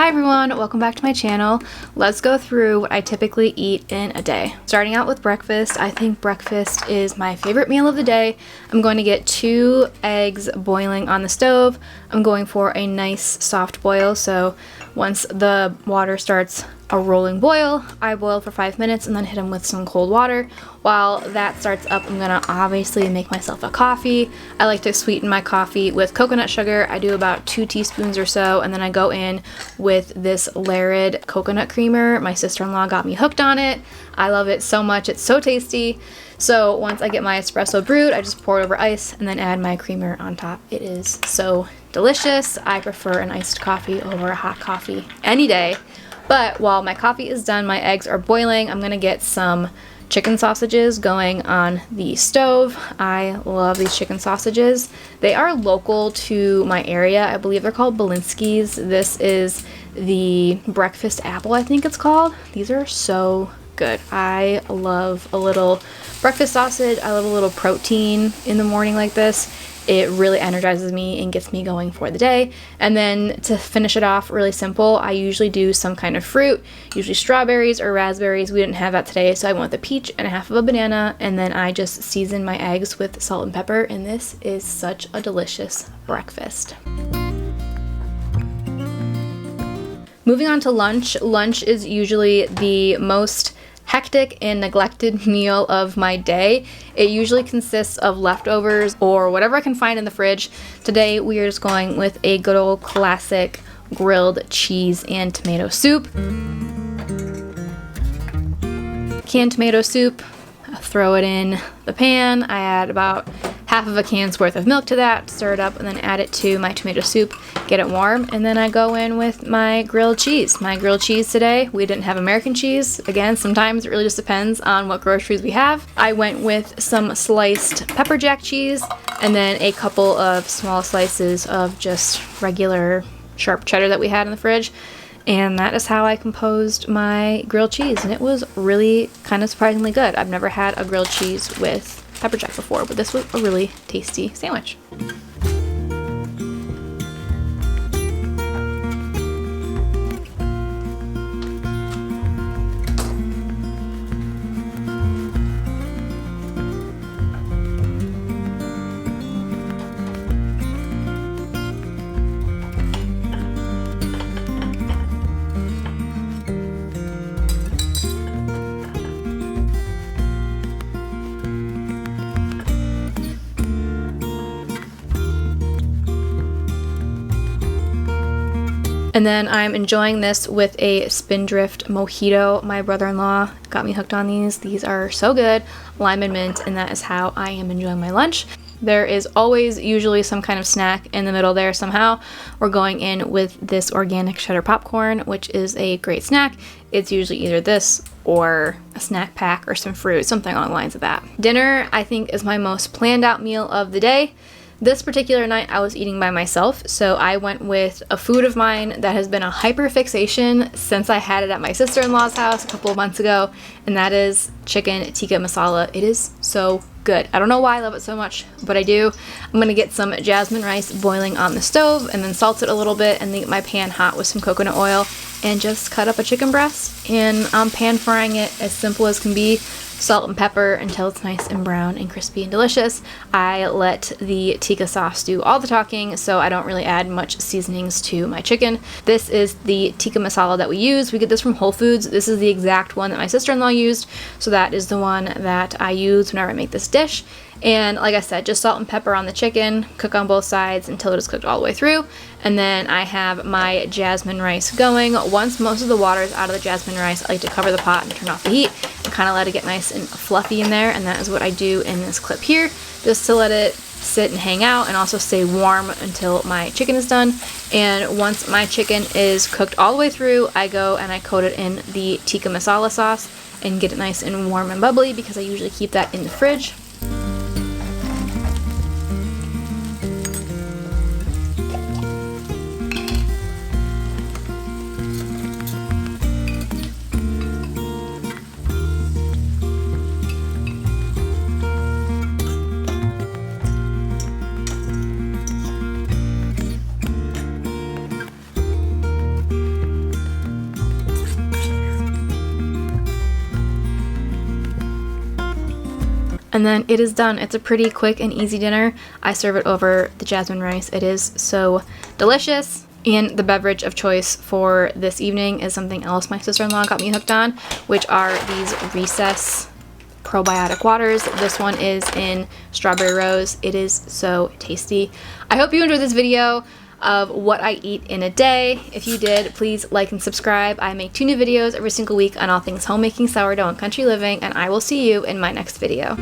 Hi everyone, welcome back to my channel. Let's go through what I typically eat in a day. Starting out with breakfast, I think breakfast is my favorite meal of the day. I'm going to get 2 eggs boiling on the stove. I'm going for a nice soft boil, so once the water starts a rolling boil, I boil for 5 minutes and then hit them with some cold water. While that starts up, I'm gonna obviously make myself a coffee. I like to sweeten my coffee with coconut sugar. I do about 2 teaspoons or so, and then I go in with this Larid coconut creamer. My sister-in-law got me hooked on it. I love it so much, it's so tasty. So once I get my espresso brewed, I just pour it over ice and then add my creamer on top. It is so delicious. I prefer an iced coffee over a hot coffee any day. But while my coffee is done, my eggs are boiling, I'm gonna get some chicken sausages going on the stove. I love these chicken sausages. They are local to my area. I believe they're called Belinsky's. This is the breakfast apple, I think it's called. These are so good. I love a little breakfast sausage. I love a little protein in the morning like this. It really energizes me and gets me going for the day. And then to finish it off really simple, I usually do some kind of fruit, usually strawberries or raspberries. We didn't have that today, so I went with a peach and a half of a banana, and then I just season my eggs with salt and pepper, and this is such a delicious breakfast. Moving on to lunch. Lunch is usually the most hectic and neglected meal of my day. It usually consists of leftovers or whatever I can find in the fridge. Today we are just going with a good old classic grilled cheese and tomato soup. Canned tomato soup, throw it in the pan. I add about half of a can's worth of milk to that, stir it up, and then add it to my tomato soup, get it warm, and then I go in with my grilled cheese. My grilled cheese today, we didn't have American cheese. Again, sometimes it really just depends on what groceries we have. I went with some sliced pepper jack cheese, and then a couple of small slices of just regular sharp cheddar that we had in the fridge. And that is how I composed my grilled cheese, and it was really kind of surprisingly good. I've never had a grilled cheese with pepper jack before, but this was a really tasty sandwich. And then I'm enjoying this with a Spindrift mojito. My brother-in-law got me hooked on these. These are so good, lime and mint, and that is how I am enjoying my lunch. There is always usually some kind of snack in the middle there somehow. We're going in with this organic cheddar popcorn, which is a great snack. It's usually either this or a snack pack or some fruit, something along the lines of that. Dinner, I think, is my most planned out meal of the day. This particular night I was eating by myself, so I went with a food of mine that has been a hyper fixation since I had it at my sister-in-law's house a couple of months ago, and that is chicken tikka masala. It is so good. I don't know why I love it so much, but I do. I'm gonna get some jasmine rice boiling on the stove and then salt it a little bit and then get my pan hot with some coconut oil and just cut up a chicken breast, and I'm pan frying it as simple as can be. Salt and pepper until it's nice and brown and crispy and delicious. I let the tikka sauce do all the talking, so I don't really add much seasonings to my chicken. This is the tikka masala that we use. We get this from Whole Foods. This is the exact one that my sister-in-law used, so that is the one that I use whenever I make this dish. And like I said, just salt and pepper on the chicken, cook on both sides until it is cooked all the way through. And then I have my jasmine rice going. Once most of the water is out of the jasmine rice, I like to cover the pot and turn off the heat and kind of let it get nice and fluffy in there. And that is what I do in this clip here, just to let it sit and hang out and also stay warm until my chicken is done. And once my chicken is cooked all the way through, I go and I coat it in the tikka masala sauce and get it nice and warm and bubbly, because I usually keep that in the fridge. And then it is done. It's a pretty quick and easy dinner. I serve it over the jasmine rice. It is so delicious. And the beverage of choice for this evening is something else my sister-in-law got me hooked on, which are these Recess probiotic waters. This one is in strawberry rose. It is so tasty. I hope you enjoyed this video of what I eat in a day. If you did, please like and subscribe. I make 2 new videos every single week on all things homemaking, sourdough, and country living, and I will see you in my next video.